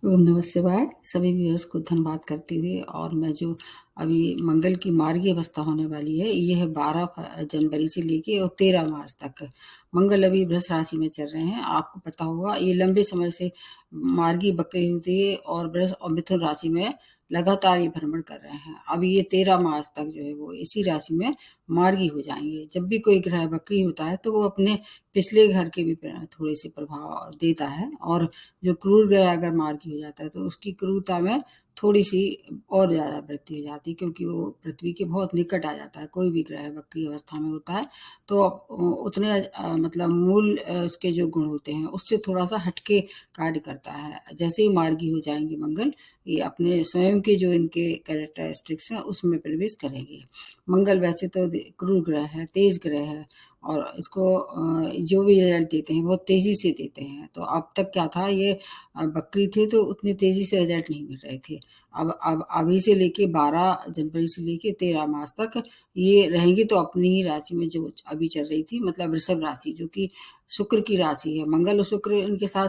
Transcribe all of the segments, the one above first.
ओम नमः शिवाय। सभी व्यूअर्स को धन्यवाद करते हुए और मैं जो अभी मंगल की मार्गी अवस्था होने वाली है, ये है 12 जनवरी से लेके और 13 मार्च तक। मंगल अभी वृष राशि में चल रहे हैं। आपको पता होगा ये लंबे समय से मार्गी बकरी होती है और वृष और मिथुन राशि में लगातार ये भ्रमण कर रहे हैं। अब ये 13 मार्च तक जो है वो इसी राशि में मार्गी हो जाएंगे। जब भी कोई ग्रह बकरी होता है तो वो अपने पिछले घर के भी थोड़े से प्रभाव देता है, और जो क्रूर ग्रह अगर मार्गी हो जाता है तो उसकी क्रूरता में थोड़ी सी और ज़्यादा वृद्धि हो जाती है, क्योंकि वो पृथ्वी के बहुत निकट आ जाता है। कोई भी ग्रह वक्री अवस्था में होता है तो उतने मतलब मूल उसके जो गुण होते हैं उससे थोड़ा सा हटके कार्य करता है। जैसे ही मार्गी हो जाएंगे मंगल, ये अपने स्वयं के जो इनके कैरेक्टरिस्टिक्स हैं उसमें प्रवेश करेंगे। मंगल वैसे तो क्रूर ग्रह है, तेज ग्रह है, और इसको जो भी रिजल्ट देते हैं बहुत तेजी से देते हैं। तो अब तक क्या था, ये बकरी थे तो उतनी तेजी से रिजल्ट नहीं मिल रहे थे। अब अभी से लेके 12 जनवरी से लेके 13 मार्च तक ये रहेंगे तो अपनी ही राशि में जो अभी चल रही थी, मतलब वृषभ राशि जो कि शुक्र की राशि है। मंगल और शुक्र इनके साथ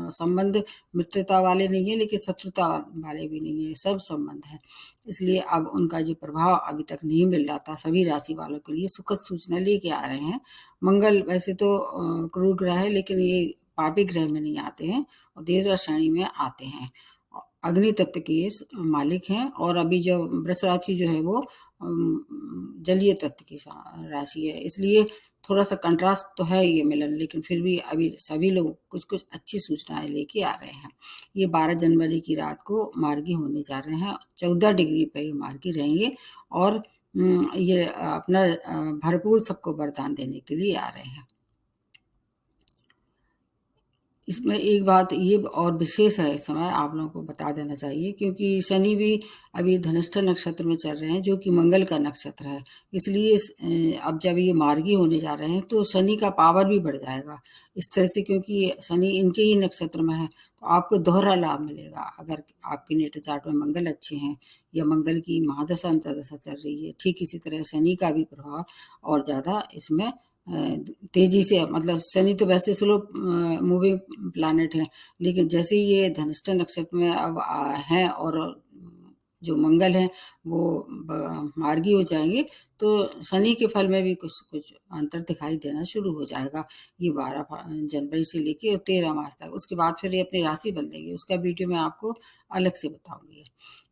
संबंध मित्रता वाले नहीं है, लेकिन शत्रुता वाले भी नहीं है, सब संबंध है। इसलिए अब उनका जो प्रभाव अभी तक नहीं मिल रहा था, सभी राशि वालों के लिए सुखद सूचना लेके आ रहे हैं। मंगल वैसे तो क्रूर ग्रह है, लेकिन ये पापी ग्रह में नहीं आते हैं और देवता श्रेणी में आते हैं। अग्नि तत्व के ये मालिक हैं, और अभी जो वृष राशि जो है वो जलीय तत्व की राशि है। इसलिए थोड़ा सा कंट्रास्ट तो है ये मिलन, लेकिन फिर भी अभी सभी लोग कुछ कुछ अच्छी सूचनाएं लेके आ रहे हैं। ये 12 जनवरी की रात को मार्गी होने जा रहे हैं। 14 डिग्री पे ये मार्गी रहेंगे, और ये अपना भरपूर सबको वरदान देने के लिए आ रहे हैं। इसमें एक बात ये और विशेष है, इस समय आप लोगों को बता देना चाहिए, क्योंकि शनि भी अभी धनिष्ठा नक्षत्र में चल रहे हैं जो कि मंगल का नक्षत्र है। इसलिए अब जब ये मार्गी होने जा रहे हैं तो शनि का पावर भी बढ़ जाएगा इस तरह से, क्योंकि शनि इनके ही नक्षत्र में है तो आपको दोहरा लाभ मिलेगा। अगर आपके नेटल चार्ट में मंगल अच्छे हैं या मंगल की महादशा अंतर्दशा चल रही है, ठीक इसी तरह शनि का भी प्रभाव और ज़्यादा इसमें तेजी से, मतलब शनि तो वैसे स्लो मूविंग प्लैनेट है, लेकिन जैसे ही ये धनिष्ठा नक्षत्र में अब हैं और जो मंगल है वो मार्गी हो जाएंगे, तो शनि के फल में भी कुछ कुछ अंतर दिखाई देना शुरू हो जाएगा। ये 12 जनवरी से लेके 13 मार्च तक। उसके बाद फिर ये अपनी राशि बदलेंगे, उसका वीडियो मैं आपको अलग से बताऊंगी।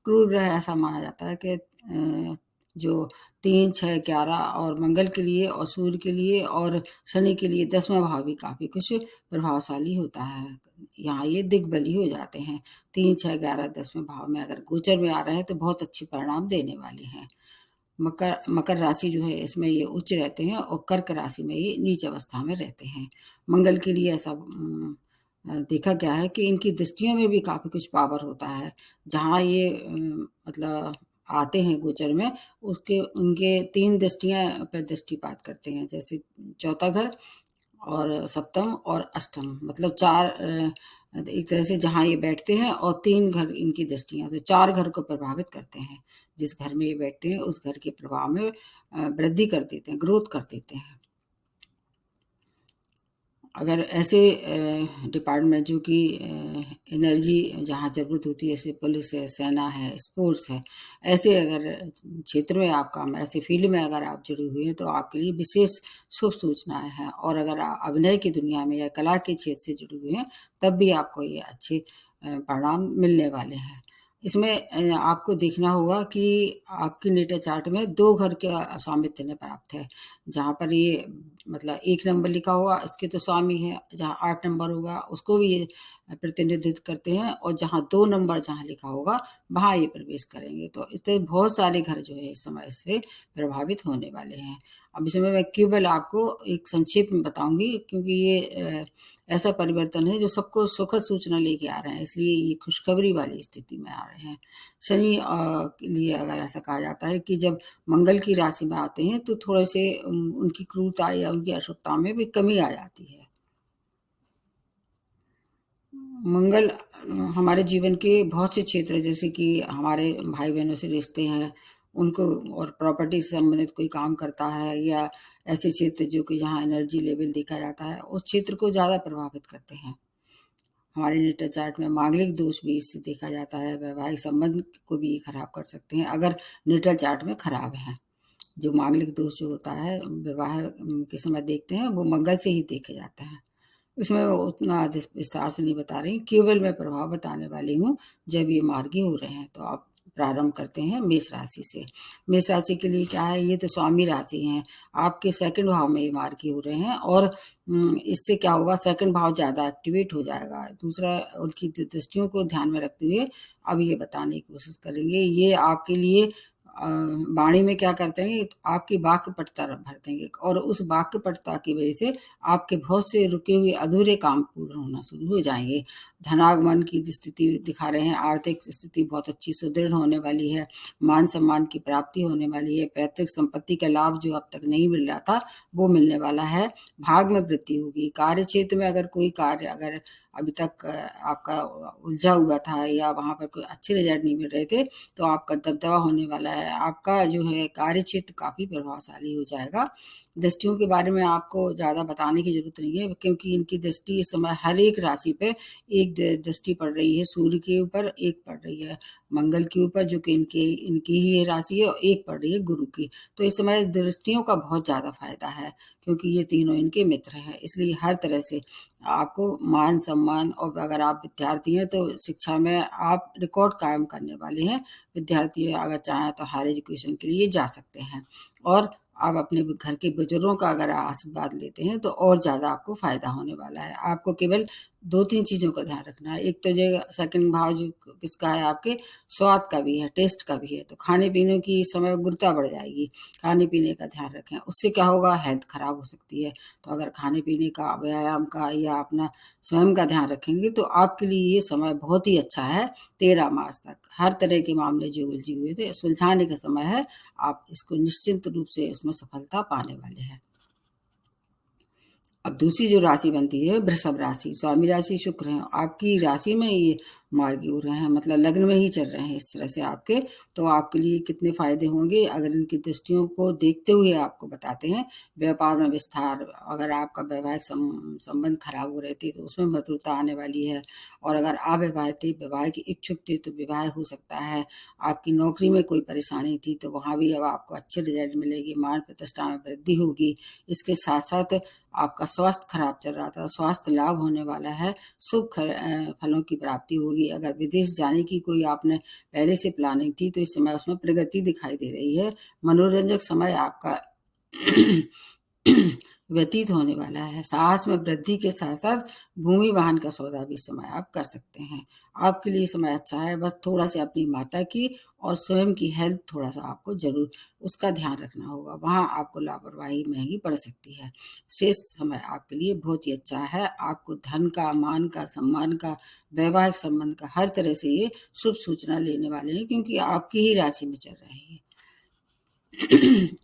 क्रूर ग्रह ऐसा माना जाता है कि जो 3, 6, 11 और मंगल के लिए और सूर्य के लिए और शनि के लिए 10वां भाव भी काफी कुछ प्रभावशाली होता है। यहाँ ये दिग्बली हो जाते हैं। 3, 6, 11, 10वें भाव में अगर गोचर में आ रहे हैं तो बहुत अच्छे परिणाम देने वाले हैं। मकर राशि जो है इसमें ये उच्च रहते हैं, और कर्क राशि में ये नीच अवस्था में रहते हैं। मंगल के लिए ऐसा देखा गया है कि इनकी दृष्टियों में भी काफी कुछ पावर होता है। जहाँ ये मतलब आते हैं गोचर में, उसके उनके 3 दृष्टियां पे दृष्टिपात करते हैं, जैसे चौथा घर और सप्तम और अष्टम, मतलब 4 एक तरह से जहाँ ये बैठते हैं, और 3 घर इनकी दृष्टियां तो 4 घर को प्रभावित करते हैं। जिस घर में ये बैठते हैं उस घर के प्रभाव में वृद्धि कर देते हैं, ग्रोथ कर देते हैं। अगर ऐसे डिपार्टमेंट जो कि एनर्जी जहाँ ज़रूरत होती है, जैसे पुलिस है, सेना है, स्पोर्ट्स है, ऐसे अगर क्षेत्र में आप काम, ऐसे फील्ड में अगर आप जुड़े हुए हैं तो आपके लिए विशेष शुभ सूचनाएं हैं। और अगर आप अभिनय की दुनिया में या कला के क्षेत्र से जुड़े हुए हैं तब भी आपको ये अच्छे परिणाम मिलने वाले हैं। इसमें आपको देखना होगा कि आपकी नेटल चार्ट में 2 घर के स्वामित्व ने प्राप्त है। जहाँ पर ये मतलब 1 नंबर लिखा होगा इसके तो स्वामी है, जहाँ 8 नंबर होगा उसको भी ये प्रतिनिधित्व करते हैं, और जहाँ 2 नंबर जहाँ लिखा होगा वहाँ ये प्रवेश करेंगे। तो इस तरह बहुत सारे घर जो है इस समय से प्रभावित होने वाले हैं। अब इसमें मैं केवल आपको एक संक्षेप में बताऊंगी, क्योंकि ये ऐसा परिवर्तन है जो सबको सुखद सूचना लेके आ रहे हैं, इसलिए ये खुशखबरी वाली स्थिति में आ रहे हैं। शनि के लिए अगर ऐसा कहा जाता है कि जब मंगल की राशि में आते हैं तो थोड़े से उनकी क्रूरता या उनकी अशुभता में भी कमी आ जाती है। मंगल हमारे जीवन के बहुत से क्षेत्र, जैसे कि हमारे भाई बहनों से रिश्ते हैं उनको, और प्रॉपर्टी से संबंधित कोई काम करता है, या ऐसे क्षेत्र जो कि जहाँ एनर्जी लेवल देखा जाता है उस क्षेत्र को ज़्यादा प्रभावित करते हैं। हमारे नेटल चार्ट में मांगलिक दोष भी इससे देखा जाता है, वैवाहिक संबंध को भी खराब कर सकते हैं अगर नेटल चार्ट में खराब है। जो मांगलिक दोष जो होता है विवाह के समय देखते हैं वो मंगल से ही देखे जाते हैं। इसमें उतना विस्तार से नहीं बता रही, केवल मैं प्रभाव बताने वाली हूँ जब ये मार्गी हो रहे हैं। तो आप प्रारंभ करते हैं मेष राशि से। मेष राशि के लिए क्या है, ये तो स्वामी राशि है, आपके सेकंड भाव में ये मार्गी हो रहे हैं और इससे क्या होगा, सेकंड भाव ज़्यादा एक्टिवेट हो जाएगा। दूसरा, उनकी दृष्टियों को ध्यान में रखते हुए अब ये बताने की कोशिश करेंगे। ये आपके लिए वाणी में क्या करते हैं, आपकी वाक्य पटुता भर देंगे और उस वाक्य पटुता की वजह से आपके बहुत से रुके हुए अधूरे काम पूर्ण होना शुरू हो जाएंगे। धनागमन की स्थिति दिखा रहे हैं, आर्थिक स्थिति बहुत अच्छी सुदृढ़ होने वाली है, मान सम्मान की प्राप्ति होने वाली है, पैतृक संपत्ति का लाभ जो अब तक नहीं मिल रहा था वो मिलने वाला है, भाग में वृद्धि होगी। कार्य क्षेत्र में अगर कोई कार्य अगर अभी तक आपका उलझा हुआ था या वहाँ पर कोई अच्छे रिजल्ट नहीं मिल रहे थे तो आपका दबदबा होने वाला है। आपका जो है कार्य क्षेत्र काफ़ी प्रभावशाली हो जाएगा। दृष्टियों के बारे में आपको ज़्यादा बताने की ज़रूरत नहीं है क्योंकि इनकी दृष्टि इस समय हर एक राशि पे एक दृष्टि पड़ रही है, सूर्य के ऊपर एक पड़ रही है, मंगल के ऊपर जो कि इनकी ही राशि है, और एक पड़ रही है गुरु की। तो इस समय दृष्टियों का बहुत ज़्यादा फायदा है क्योंकि ये तीनों इनके मित्र हैं, इसलिए हर तरह से आपको मान सम्मान, और अगर आप विद्यार्थी हैं तो शिक्षा में आप रिकॉर्ड कायम करने वाले हैं। विद्यार्थी अगर चाहें तो हायर एजुकेशन के लिए जा सकते हैं और आप अपने घर के बुजुर्गों का अगर आशीर्वाद लेते हैं तो और ज़्यादा आपको फ़ायदा होने वाला है। आपको केवल 2-3 चीज़ों का ध्यान रखना है। एक तो जो सेकंड भाव जो किसका है, आपके स्वाद का भी है, टेस्ट का भी है, तो खाने-पीने की इस समय उग्रता बढ़ जाएगी। खाने-पीने का ध्यान रखें, उससे क्या होगा, हेल्थ खराब हो सकती है। तो अगर खाने-पीने का, व्यायाम का या अपना स्वयं का ध्यान रखेंगे तो आपके लिए ये समय बहुत ही अच्छा है। 13 मार्च तक हर तरह के मामले जो उलझे हुए थे सुलझाने का समय है। आप इसको निश्चिंत रूप से इसमें सफलता पाने वाले हैं। अब दूसरी जो राशि बनती है वृषभ राशि, स्वामी राशि शुक्र है, आपकी राशि में ये मार्गी हो रहे हैं, मतलब लग्न में ही चल रहे हैं इस तरह से आपके। तो आपके लिए कितने फायदे होंगे अगर इनकी दृष्टियों को देखते हुए आपको बताते हैं। व्यापार में विस्तार, अगर आपका वैवाहिक संबंध खराब हो रहे थे तो उसमें मधुरता आने वाली है, और अगर अविवाहित थे, विवाह के इच्छुक थे तो विवाह हो सकता है। आपकी नौकरी में कोई परेशानी थी तो वहाँ भी अब आपको अच्छे रिजल्ट मिलेगी, मान प्रतिष्ठा में वृद्धि होगी। इसके साथ साथ आपका स्वास्थ्य खराब चल रहा था, स्वास्थ्य लाभ होने वाला है, शुभ फलों की प्राप्ति होगी। अगर विदेश जाने की कोई आपने पहले से प्लानिंग थी तो इस समय उसमें प्रगति दिखाई दे रही है। मनोरंजक समय आपका व्यतीत होने वाला है। साहस में वृद्धि के साथ साथ भूमि वाहन का सौदा भी इस समय आप कर सकते हैं। आपके लिए समय अच्छा है, बस थोड़ा सा अपनी माता की और स्वयं की हेल्थ थोड़ा सा आपको जरूर उसका ध्यान रखना होगा, वहाँ आपको लापरवाही महंगी पड़ सकती है। शेष समय आपके लिए बहुत ही अच्छा है। आपको धन का, मान का, सम्मान का, वैवाहिक संबंध का हर तरह से ये शुभ सूचना लेने वाले हैं क्योंकि आपकी ही राशि में चल रहे हैं।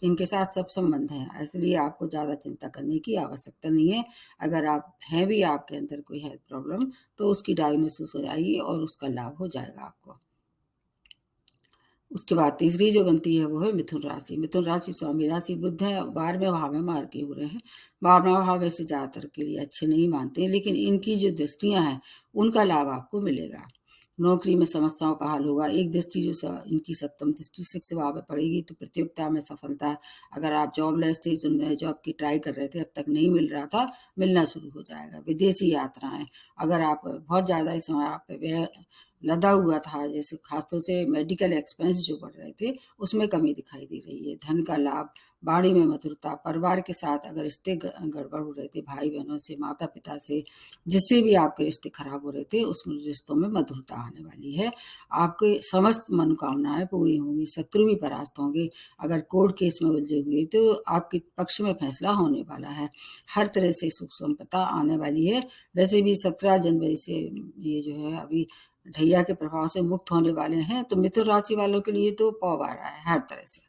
इनके साथ सब संबंध हैं, इसलिए आपको ज़्यादा चिंता करने की आवश्यकता नहीं है। अगर आप हैं भी, आपके अंदर कोई हेल्थ प्रॉब्लम, तो उसकी डायग्नोसिस हो जाएगी और उसका लाभ हो जाएगा आपको। उसके बाद तीसरी जो बनती है वो है मिथुन राशि। मिथुन राशि स्वामी राशि बुध है, 12वें भाव में मार्गी हो रहे हैं। 12वां भाव वैसे ज़्यादातर के लिए अच्छे नहीं मानते हैं, लेकिन इनकी जो दृष्टियां हैं उनका लाभ आपको मिलेगा। नौकरी में समस्याओं का हल होगा। एक दृष्टि जो इनकी सप्तम दृष्टि 6 भाव में पड़ेगी तो प्रतियोगिता में सफलता। अगर आप जॉबलेस थे, जो नए जॉब की ट्राई कर रहे थे, अब तक नहीं मिल रहा था, मिलना शुरू हो जाएगा। विदेशी यात्राएं, अगर आप बहुत ज़्यादा इस समय आप पे व्यय लदा हुआ था, जैसे खासतौर से मेडिकल एक्सपेंस जो बढ़ रहे थे उसमें कमी दिखाई दे रही है। धन का लाभ, वाणी में मधुरता, परिवार के साथ अगर रिश्ते गड़बड़ हो रहे थे, भाई बहनों से, माता पिता से, जिससे भी आपके रिश्ते खराब हो रहे थे, उस रिश्तों में मधुरता आने वाली है। आपके समस्त मनोकामनाएं पूरी होंगी, शत्रु भी परास्त होंगे। अगर कोर्ट केस में उलझे हुए तो आपके पक्ष में फैसला होने वाला है। हर तरह से सुख संपदा आने वाली है। वैसे भी 17 जनवरी से ये जो है अभी ढैया के प्रभाव से मुक्त होने वाले हैं, तो मिथुन राशि वालों के लिए तो पौ आ रहा है हर तरह से।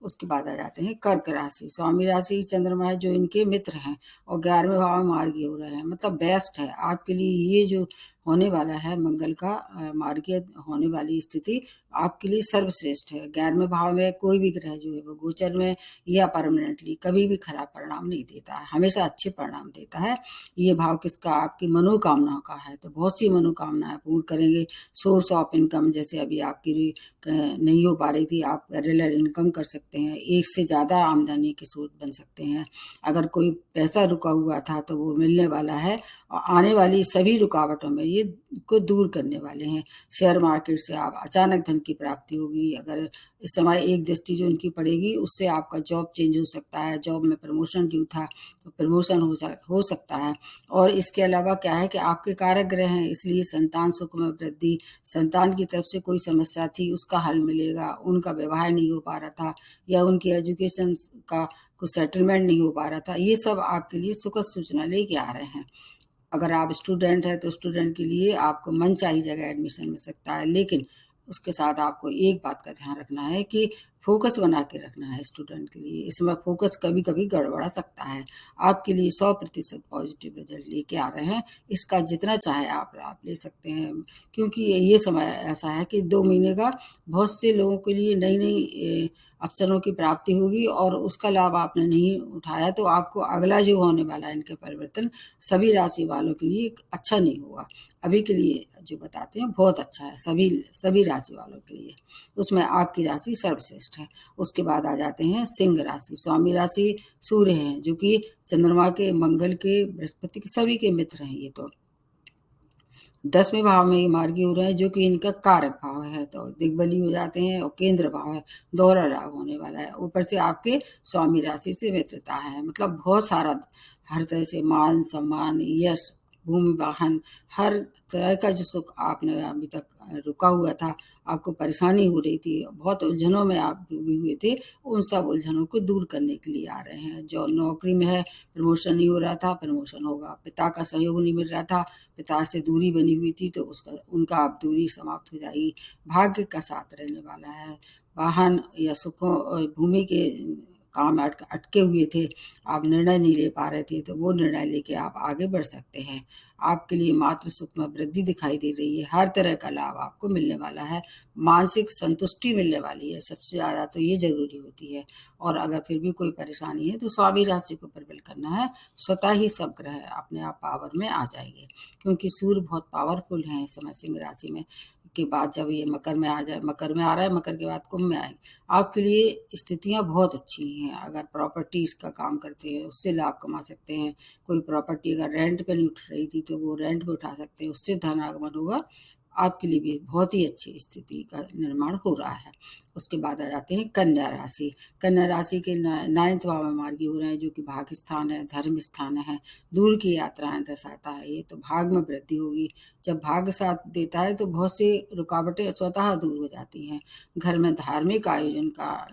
उसके बाद आ जाते हैं कर्क राशि। स्वामी राशि चंद्रमा है जो इनके मित्र हैं और 11वें भाव में मार्गी हो रहे हैं, मतलब बेस्ट है आपके लिए। ये जो होने वाला है मंगल का मार्गीय होने वाली स्थिति आपके लिए सर्वश्रेष्ठ है। 11वें भाव में कोई भी ग्रह जो है वो गोचर में या परमानेंटली कभी भी खराब परिणाम नहीं देता है, हमेशा अच्छे परिणाम देता है। ये भाव किसका? आपकी मनोकामनाओं का है, तो बहुत सी मनोकामनाएं पूर्ण करेंगे। सोर्स ऑफ इनकम जैसे अभी आपकी नहीं हो पा रही थी, आप रेगुलर इनकम कर सकते हैं, एक से ज़्यादा आमदनी के स्रोत बन सकते हैं। अगर कोई पैसा रुका हुआ था तो वो मिलने वाला है और आने वाली सभी रुकावटों में ये को दूर करने वाले हैं। शेयर मार्केट से आप अचानक धन की प्राप्ति होगी। अगर इस समय एक दृष्टि जो उनकी पड़ेगी उससे आपका जॉब चेंज हो सकता है, जॉब में प्रमोशन ड्यू था तो प्रमोशन हो सकता है। और इसके अलावा क्या है कि आपके कारक ग्रह हैं, इसलिए संतान सुख में वृद्धि, संतान की तरफ से कोई समस्या थी उसका हल मिलेगा, उनका विवाह नहीं हो पा रहा था या उनकी एजुकेशन का कुछ सेटलमेंट नहीं हो पा रहा था, ये सब आपके लिए सुखद सूचना लेके आ रहे हैं। अगर आप स्टूडेंट हैं तो स्टूडेंट के लिए आपको मनचाही जगह एडमिशन मिल सकता है, लेकिन उसके साथ आपको एक बात का ध्यान रखना है कि फोकस बना के रखना है स्टूडेंट के लिए। इसमें फोकस कभी कभी गड़बड़ा सकता है। आपके लिए 100% पॉजिटिव रिजल्ट लेके आ रहे हैं। इसका जितना चाहे आप लाभ ले सकते हैं, क्योंकि ये समय ऐसा है कि 2 महीने का बहुत से लोगों के लिए नई नई अवसरों की प्राप्ति होगी और उसका लाभ आपने नहीं उठाया तो आपको अगला जो होने वाला है इनके परिवर्तन सभी राशि वालों के लिए अच्छा नहीं होगा। अभी के लिए जो बताते हैं बहुत अच्छा है सभी सभी राशि वालों के लिए, उसमें आपकी राशि सर्वश्रेष्ठ है। उसके बाद आ जाते हैं सिंह राशि। स्वामी राशि सूर्य हैं, जो कि चंद्रमा के, मंगल के, बृहस्पति के, सभी के मित्र हैं। ये तो 10वें भाव में ये मार्गी हो रहे हैं, जो कि इनका कारक भाव है, तो दिग्बली हो जाते हैं और केंद्र भाव है, दोहरा लाभ होने वाला है। ऊपर से आपके स्वामी राशि से मित्रता है, मतलब बहुत सारा हर तरह से मान सम्मान, यश, भूमि वाहन, हर तरह का जो सुख आपने अभी तक रुका हुआ था, आपको परेशानी हो रही थी, बहुत उलझनों में आप डूबे हुए थे, उन सब उलझनों को दूर करने के लिए आ रहे हैं। जो नौकरी में है प्रमोशन नहीं हो रहा था, प्रमोशन होगा। पिता का सहयोग नहीं मिल रहा था, पिता से दूरी बनी हुई थी तो उसका उनका अब दूरी समाप्त हो जाएगी। भाग्य का साथ रहने वाला है। वाहन या सुखों भूमि के काम अटके हुए थे, आप निर्णय नहीं ले पा रहे थे, तो वो निर्णय लेके आप आगे बढ़ सकते हैं। आपके लिए मातृ सुख में वृद्धि दिखाई दे रही है, हर तरह का लाभ आपको मिलने वाला है, मानसिक संतुष्टि मिलने वाली है, सबसे ज़्यादा तो ये ज़रूरी होती है। और अगर फिर भी कोई परेशानी है तो स्वामी राशि को प्रबल करना है, स्वतः ही सब ग्रह अपने आप पावर में आ जाएंगे, क्योंकि सूर्य बहुत पावरफुल हैं इस समय सिंह राशि में। के बाद जब ये मकर में आ जाए, मकर में आ रहा है, मकर के बाद कुंभ में आएंगे, आपके लिए स्थितियां बहुत अच्छी हैं। अगर प्रॉपर्टीज का काम करते हैं उससे लाभ कमा सकते हैं। कोई प्रॉपर्टी अगर रेंट पे नहीं उठ रही थी तो वो रेंट पे उठा सकते हैं, उससे धन आगमन होगा। आपके लिए भी बहुत ही अच्छी स्थिति का निर्माण हो रहा है। उसके बाद आ जाते हैं कन्या राशि। कन्या राशि के 9वें भाव में मार्गी हो रहे हैं, जो कि भाग्य स्थान है, धर्म स्थान है, दूर की यात्राएं दर्शाता है। ये तो भाग में वृद्धि होगी। जब भाग्य साथ देता है तो बहुत सी रुकावटें स्वतः दूर हो जाती हैं। घर में धार्मिक आयोजन का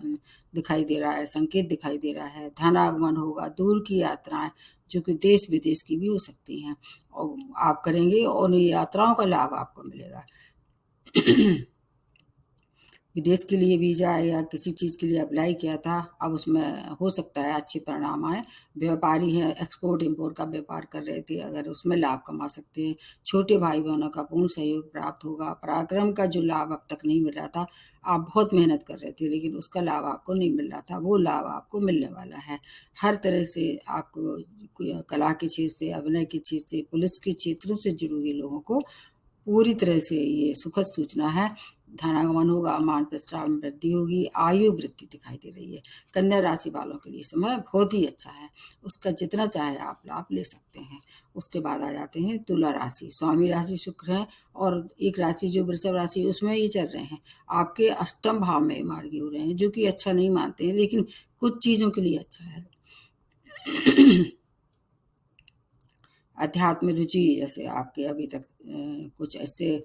दिखाई दे रहा है, संकेत दिखाई दे रहा है। धन आगमन होगा, दूर की यात्राएं जो कि देश विदेश की भी हो सकती हैं और आप करेंगे और उन यात्राओं का लाभ आपको मिलेगा। विदेश के लिए वीज़ा या किसी चीज़ के लिए अप्लाई किया था, अब उसमें हो सकता है अच्छे परिणाम आए। व्यापारी हैं, एक्सपोर्ट इम्पोर्ट का व्यापार कर रहे थे, अगर उसमें लाभ कमा सकते हैं। छोटे भाई बहनों का पूर्ण सहयोग प्राप्त होगा। पराक्रम का जो लाभ अब तक नहीं मिल रहा था, आप बहुत मेहनत कर रहे थे लेकिन उसका लाभ आपको नहीं मिल रहा था, वो लाभ आपको मिलने वाला है। हर तरह से आपको कला के क्षेत्र से, अभिनय के क्षेत्र से, पुलिस के क्षेत्रों से जुड़े हुए लोगों को पूरी तरह से ये सुखद सूचना है। धनागमन होगा, मान प्रतिष्ठा में वृद्धि होगी, आयु वृद्धि दिखाई दे रही है। कन्या राशि वालों के लिए समय बहुत ही अच्छा है, उसका जितना चाहे आप लाभ ले सकते हैं। उसके बाद आ जाते हैं तुला राशि। स्वामी राशि शुक्र है और एक राशि जो वृषभ राशि उसमें ये चल रहे हैं। आपके अष्टम भाव में मार्गी हो रहे हैं, जो कि अच्छा नहीं मानते हैं लेकिन कुछ चीज़ों के लिए अच्छा है। अध्यात्म रुचि, जैसे आपके अभी तक कुछ ऐसे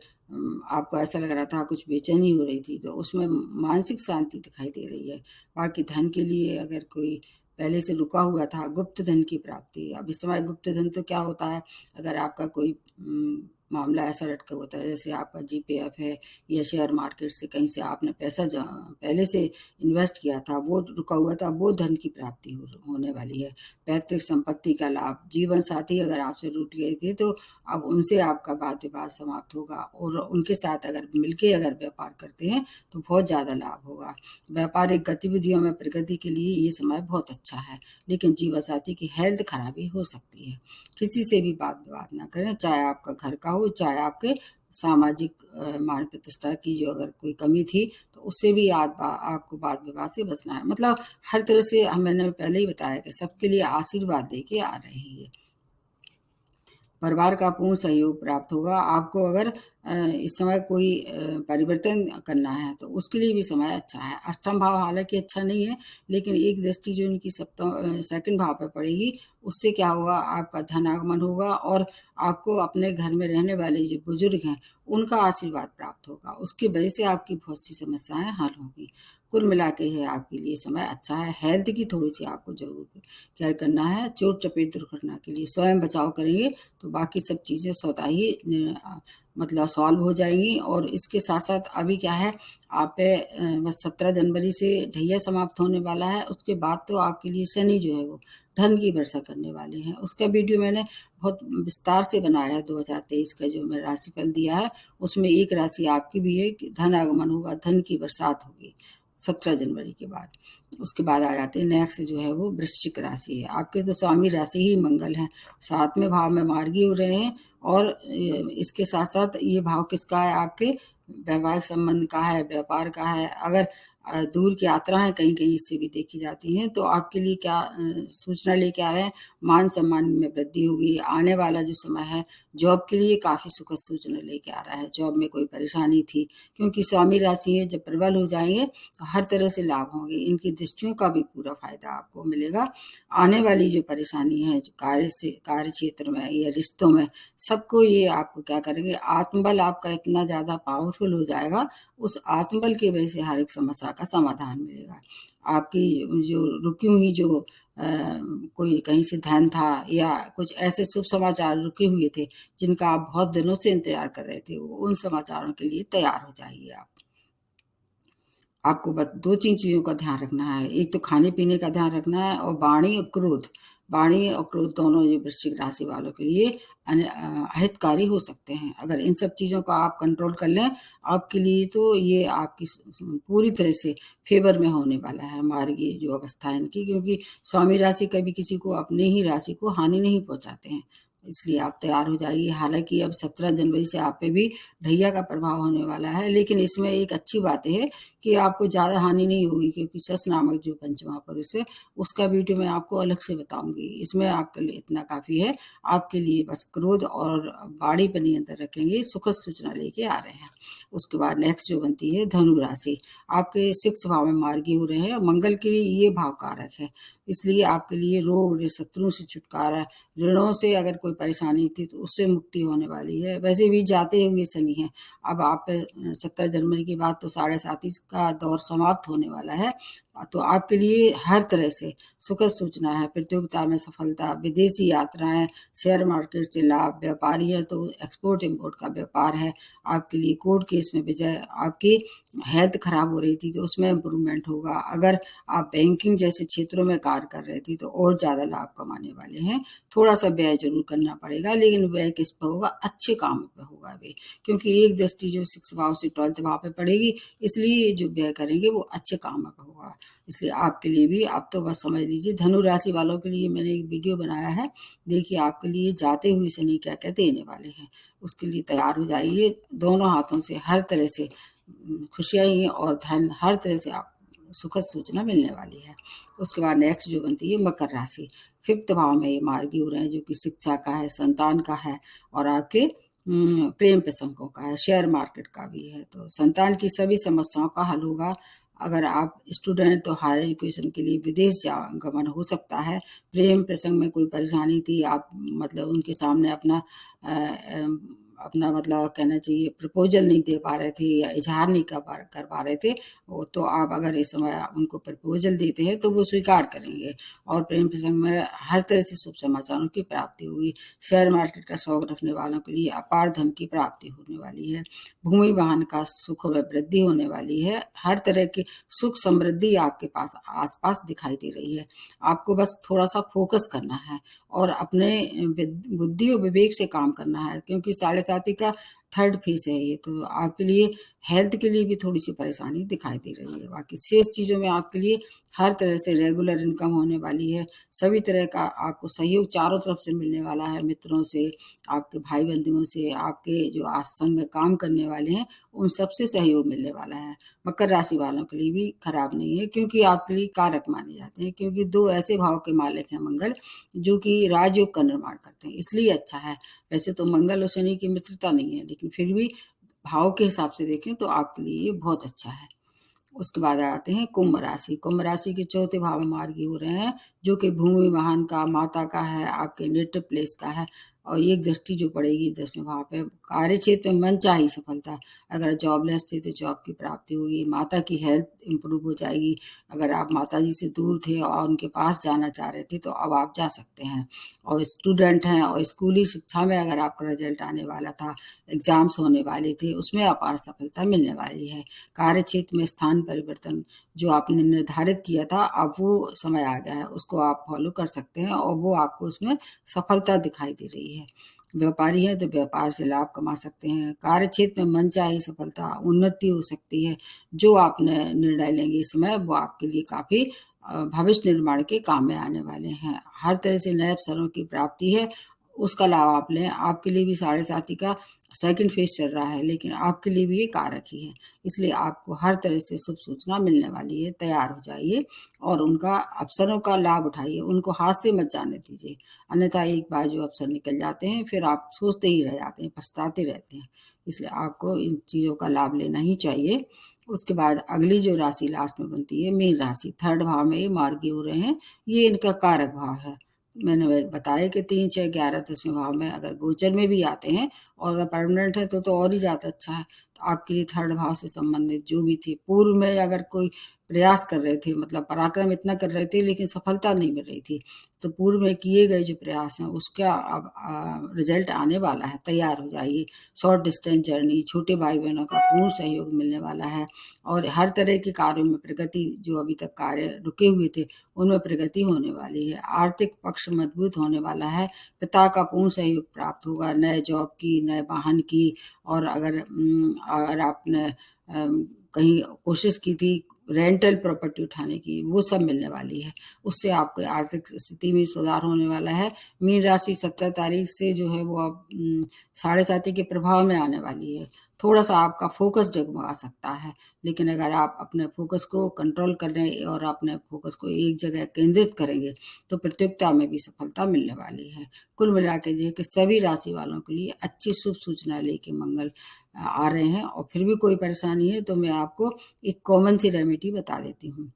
आपको ऐसा लग रहा था, कुछ बेचैनी हो रही थी, तो उसमें मानसिक शांति दिखाई दे रही है। बाकी धन के लिए अगर कोई पहले से रुका हुआ था, गुप्त धन की प्राप्ति। अब इस समय गुप्त धन तो क्या होता है, अगर आपका कोई मामला ऐसा लटका होता है, जैसे आपका जीपीएफ है या शेयर मार्केट से कहीं से आपने पैसा पहले से इन्वेस्ट किया था, वो रुका हुआ था, वो धन की प्राप्ति होने वाली है। पैतृक संपत्ति का लाभ, जीवन साथी अगर आपसे रूठ गए थे तो अब उनसे आपका वाद विवाद समाप्त होगा, और उनके साथ अगर मिलके अगर व्यापार करते हैं तो बहुत ज़्यादा लाभ होगा। व्यापारिक गतिविधियों में प्रगति के लिए ये समय बहुत अच्छा है, लेकिन जीवन साथी की हेल्थ खराबी हो सकती है। किसी से भी बात विवाद ना करें, चाहे आपका घर का हो, चाहे आपके सामाजिक मान प्रतिष्ठा की जो अगर कोई कमी थी तो उससे भी आपको वाद विवाद से बचना है। मतलब हर तरह से मैंने पहले ही बताया कि सबके लिए आशीर्वाद लेके आ रहे हैं ये। परिवार का पूर्ण सहयोग प्राप्त होगा। आपको अगर इस समय कोई परिवर्तन करना है तो उसके लिए भी समय अच्छा है। अष्टम भाव हालांकि अच्छा नहीं है, लेकिन एक दृष्टि जो इनकी सप्तम सेकंड भाव पे पड़ेगी, उससे क्या होगा, आपका धन आगमन होगा और आपको अपने घर में रहने वाले जो बुजुर्ग हैं उनका आशीर्वाद प्राप्त होगा। उसकी वजह से आपकी बहुत सी समस्याएं हल होंगी। कुल मिला के है आपके लिए समय अच्छा है। हेल्थ की थोड़ी सी आपको जरूर केयर करना है। चोट चपेट दुर्घटना के लिए स्वयं बचाव करेंगे तो बाकी सब चीज़ें स्वतः ही मतलब सॉल्व हो जाएंगी। और इसके साथ साथ अभी क्या है, आप पे बस 17 जनवरी से ढैया समाप्त होने वाला है। उसके बाद तो आपके लिए शनि जो है वो धन की वर्षा करने वाले हैं। उसका वीडियो मैंने बहुत विस्तार से बनाया है। 2023 का जो मैं राशिफल दिया है उसमें एक राशि आपकी भी है कि धन आगमन होगा, धन की बरसात होगी 17 जनवरी के बाद। उसके बाद आ जाते हैं नेक्स्ट जो है वो वृश्चिक राशि है। आपके तो स्वामी राशि ही मंगल है, 7वें भाव में मार्गी हो रहे हैं। और इसके साथ साथ ये भाव किसका है, आपके वैवाहिक संबंध का है, व्यापार का है। अगर दूर की यात्राएं कहीं कहीं इससे भी देखी जाती हैं तो आपके लिए क्या सूचना लेके आ रहे हैं, मान सम्मान में वृद्धि होगी। आने वाला जो समय है जॉब के लिए काफ़ी सुखद सूचना लेके आ रहा है। जॉब में कोई परेशानी थी, क्योंकि स्वामी राशि है, जब प्रबल हो जाएंगे तो हर तरह से लाभ होंगे। इनकी दृष्टियों का भी पूरा फायदा आपको मिलेगा। आने वाली जो परेशानी है जो कार्य क्षेत्र में या रिश्तों में, सबको ये आपको क्या करेंगे, आत्मबल आपका इतना ज़्यादा पावरफुल हो जाएगा, उस आत्मबल की वजह से हर एक समस्या का समाधान मिलेगा। आपकी जो रुकी हुई जो कोई कहीं से धन था या कुछ ऐसे शुभ समाचार रुके हुए थे जिनका आप बहुत दिनों से इंतजार कर रहे थे, उन समाचारों के लिए तैयार हो जाइए आप। आपको बस 2-3 चीज़ों का ध्यान रखना है। एक तो खाने-पीने का ध्यान रखना है, और वाणी और क्रोध। वाणी और क्रोध दोनों ये वृश्चिक राशि वालों के लिए अहितकारी हो सकते हैं। अगर इन सब चीज़ों का आप कंट्रोल कर लें, आपके लिए तो ये आपकी पूरी तरह से फ़ेवर में होने वाला है मार्गीय जो अवस्था है इनकी, क्योंकि स्वामी राशि कभी किसी को अपनी ही राशि को हानि नहीं पहुँचाते हैं। इसलिए आप तैयार हो जाइए। हालाँकि अब 17 जनवरी से आप पे भी ढैया का प्रभाव होने वाला है, लेकिन इसमें एक अच्छी बात है कि आपको ज़्यादा हानि नहीं होगी, क्योंकि सस नामक जो पंचमहापुरुष है उसका वीडियो मैं आपको अलग से बताऊंगी। इसमें आपके लिए इतना काफ़ी है। आपके लिए बस क्रोध और वाणी पर नियंत्रण रखेंगे, सुखद सूचना लेके आ रहे हैं। उसके बाद नेक्स्ट जो बनती है धनु राशि। आपके 6 भाव में मार्गी हो रहे हैं, मंगल के लिए ये भाव कारक है, इसलिए आपके लिए रोग, शत्रुओं से छुटकारा, ऋणों से अगर कोई परेशानी थी तो उससे मुक्ति होने वाली है। वैसे भी जाते हुए शनि है। अब आप 17 जनवरी के बाद तो 7.5 का दौर समाप्त होने वाला है, तो आपके लिए हर तरह से सुखद सूचना है। प्रतियोगिता में सफलता, विदेशी यात्राएं, शेयर मार्केट से लाभ, व्यापारी है तो एक्सपोर्ट इम्पोर्ट का व्यापार है। आपके लिए कोर्ट केस में विजय, आपकी हेल्थ खराब हो रही थी तो उसमें इम्प्रूवमेंट होगा। अगर आप बैंकिंग जैसे क्षेत्रों में कार्य कर रहे थे तो और ज़्यादा लाभ कमाने वाले हैं। थोड़ा सा व्यय जरूर करना पड़ेगा, लेकिन व्यय किस पर होगा, अच्छे काम पे होगा वे, क्योंकि एक दृष्टि जो 6 भाव से 12th भाव पे पड़ेगी, इसलिए जो व्यय करेंगे वो अच्छे काम पे होगा। इसलिए आपके लिए भी आप तो बस समझ लीजिए। धनु राशि वालों के लिए मैंने एक वीडियो बनाया है, देखिए आपके लिए जाते हुए शनि क्या क्या देने वाले हैं। उसके लिए तैयार हो जाइए। दोनों हाथों से हर तरह से खुशियाँ ही और धन हर तरह से आप सुखद सूचना मिलने वाली है। उसके बाद नेक्स्ट जो बनती है मकर राशि। 5th भाव में ये मार्गी हो रहे हैं, जो कि शिक्षा का है, संतान का है, और आपके प्रेम प्रसंगों का है, शेयर मार्केट का भी है। तो संतान की सभी समस्याओं का हल होगा। अगर आप स्टूडेंट तो हायर एजुकेशन के लिए विदेश गमन हो सकता है। प्रेम प्रसंग में कोई परेशानी थी, आप मतलब उनके सामने अपना अपना मतलब कहना चाहिए प्रपोज़ल नहीं दे पा रहे थे या इज़हार नहीं कर पा रहे थे, वो तो आप अगर इस समय उनको प्रपोज़ल देते हैं तो वो स्वीकार करेंगे और प्रेम प्रसंग में हर तरह से शुभ समाचारों की प्राप्ति होगी। शेयर मार्केट का शौक रखने वालों के लिए अपार धन की प्राप्ति होने वाली है। भूमि वाहन का सुख में वृद्धि होने वाली है। हर तरह की सुख समृद्धि आपके पास आस-पास दिखाई दे रही है। आपको बस थोड़ा-सा फ़ोकस करना है और अपने बुद्धि और विवेक से काम करना है, क्योंकि साढ़े साती का थर्ड फेज़ है ये, तो आपके लिए हेल्थ के लिए भी थोड़ी-सी परेशानी दिखाई दे रही है। बाकी शेष चीज़ों में आपके लिए हर तरह से रेगुलर इनकम होने वाली है। सभी तरह का आपको सहयोग चारों तरफ से मिलने वाला है, मित्रों से, आपके भाई-बंधुओं से, आपके जो संग में काम करने वाले हैं, उन सबसे सहयोग मिलने वाला है। मकर राशि वालों के लिए भी खराब नहीं है, क्योंकि आपके लिए कारक माने जाते हैं, क्योंकि 2 ऐसे भाव के मालिक हैं मंगल, जो कि राजयोग का निर्माण करते हैं, इसलिए अच्छा है। वैसे तो मंगल और शनि की मित्रता नहीं है, लेकिन फिर भी भाव के हिसाब से देखें तो आपके लिए ये बहुत अच्छा है। उसके बाद आते हैं कुंभ राशि। कुंभ राशि के चौथे भाव में मार्गी हो रहे हैं, जो कि भूमि वाहन का, माता का है, आपके नेटिव प्लेस का है और एक दृष्टि जो पड़ेगी 10वें भाव पे। कार्य क्षेत्र में मनचाही सफलता। अगर जॉबलेस थे तो जॉब की प्राप्ति होगी। माता की हेल्थ इंप्रूव हो जाएगी। अगर आप माताजी से दूर थे और उनके पास जाना चाह रहे थे तो अब आप जा सकते हैं। और स्टूडेंट हैं और स्कूली शिक्षा में अगर आपका रिजल्ट आने वाला था, एग्ज़ाम्स होने वाले थे, उसमें अपार सफलता मिलने वाली है। कार्य क्षेत्र में स्थान परिवर्तन जो आपने निर्धारित किया था, अब वो समय आ गया है, उसको आप फॉलो कर सकते हैं और वो आपको उसमें सफलता दिखाई दे रही है। व्यापारी हैं तो व्यापार से लाभ कमा सकते हैं। कार्य क्षेत्र में मनचाही सफलता, उन्नति हो सकती है। जो आपने निर्णय लेंगे इस समय वो आपके लिए काफ़ी भविष्य निर्माण के काम में आने वाले हैं। हर तरह से नए अवसरों की प्राप्ति है, उसका लाभ आप लें। आपके लिए भी साढ़े साती का सेकंड फेज़ चल रहा है, लेकिन आपके लिए भी ये कारक ही है। इसलिए आपको हर तरह से शुभ सूचना मिलने वाली है, तैयार हो जाइए और उनका अवसरों का लाभ उठाइए, उनको हाथ से मत जाने दीजिए। अन्यथा एक बार जो अवसर निकल जाते हैं, फिर आप सोचते ही रह जाते हैं, पछताते रहते हैं। इसलिए आपको इन चीज़ों का लाभ लेना ही चाहिए। उसके बाद अगली जो राशि लास्ट में बनती है, मीन राशि। थर्ड भाव में ये मार्गी हो रहे हैं, ये इनका कारक भाव है। मैंने बताया कि 3, 6, 11, 10वें भाव में अगर गोचर में भी आते हैं और अगर परमानेंट है तो और ही ज़्यादा अच्छा है। तो आपके लिए थर्ड भाव से संबंधित जो भी थे, पूर्व में अगर कोई प्रयास कर रहे थे, मतलब पराक्रम इतना कर रहे थे लेकिन सफलता नहीं मिल रही थी, तो पूर्व में किए गए जो प्रयास हैं उसका अब रिजल्ट आने वाला है, तैयार हो जाइए। शॉर्ट डिस्टेंस जर्नी, छोटे भाई-बहनों का पूर्ण सहयोग मिलने वाला है और हर तरह के कार्यों में प्रगति, जो अभी तक कार्य रुके हुए थे, उनमें प्रगति होने वाली है। आर्थिक पक्ष मजबूत होने वाला है। पिता का पूर्ण सहयोग प्राप्त होगा, नए जॉब की, नए वाहन की और अगर आपने कहीं कोशिश की थी रेंटल प्रॉपर्टी उठाने की, वो सब मिलने वाली है। उससे आपकी आर्थिक स्थिति में सुधार होने वाला है। मीन राशि 17 तारीख से जो है वो अब साढ़े साती के प्रभाव में आने वाली है। थोड़ा-सा आपका फ़ोकस डगमगा सकता है, लेकिन अगर आप अपने फ़ोकस को कंट्रोल करें और अपने फ़ोकस को एक जगह केंद्रित करेंगे, तो प्रतियोगिता में भी सफलता मिलने वाली है। कुल मिला के ये कि सभी राशि वालों के लिए अच्छी शुभ सूचना लेके मंगल आ रहे हैं और फिर भी कोई परेशानी है तो मैं आपको एक कॉमन सी रेमेडी बता देती हूँ।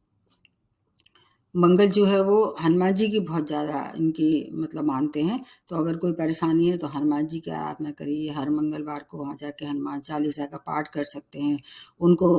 मंगल जो है वो हनुमान जी की बहुत ज़्यादा इनकी मतलब मानते हैं, तो अगर कोई परेशानी है तो हनुमान जी की आराधना करिए। हर मंगलवार को वहाँ जाके हनुमान चालीसा का पाठ कर सकते हैं। उनको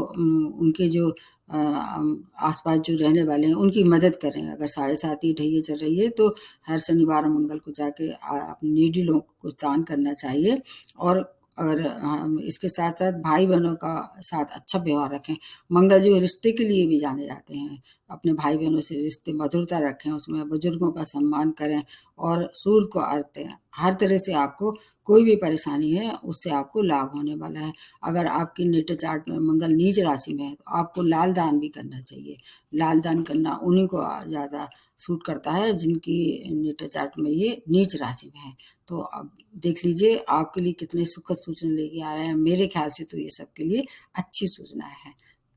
उनके जो आस-पास जो रहने वाले हैं उनकी मदद करें। अगर साढ़े साती ढैया चल रही है तो हर शनिवार और मंगल को जाके अपने नीडी लोगों को कुछ दान करना चाहिए और अगर इसके साथ-साथ भाई-बहनों का साथ अच्छा व्यवहार रखें। मंगल जो रिश्ते के लिए भी जाने जाते हैं। अपने भाई-बहनों से रिश्ते मधुरता रखें, उसमें बुजुर्गों का सम्मान करें और सूर्य को अर्घ्य दें। हर तरह से आपको कोई भी परेशानी है, उससे आपको लाभ होने वाला है। अगर आपकी नेटल चार्ट में मंगल नीच राशि में है, तो आपको लाल दान भी करना चाहिए। लाल दान करना उन्हीं को ज़्यादा सूट करता है, जिनकी नेटल चार्ट में ये नीच राशि में है। तो अब देख लीजिए आपके लिए कितने सुखद सूचना लेके आ रहे हैं। मेरे ख्याल से तो ये सबके लिए अच्छी सूचना है।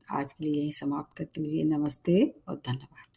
आज के लिए यहीं समाप्त करते हुए नमस्ते और धन्यवाद।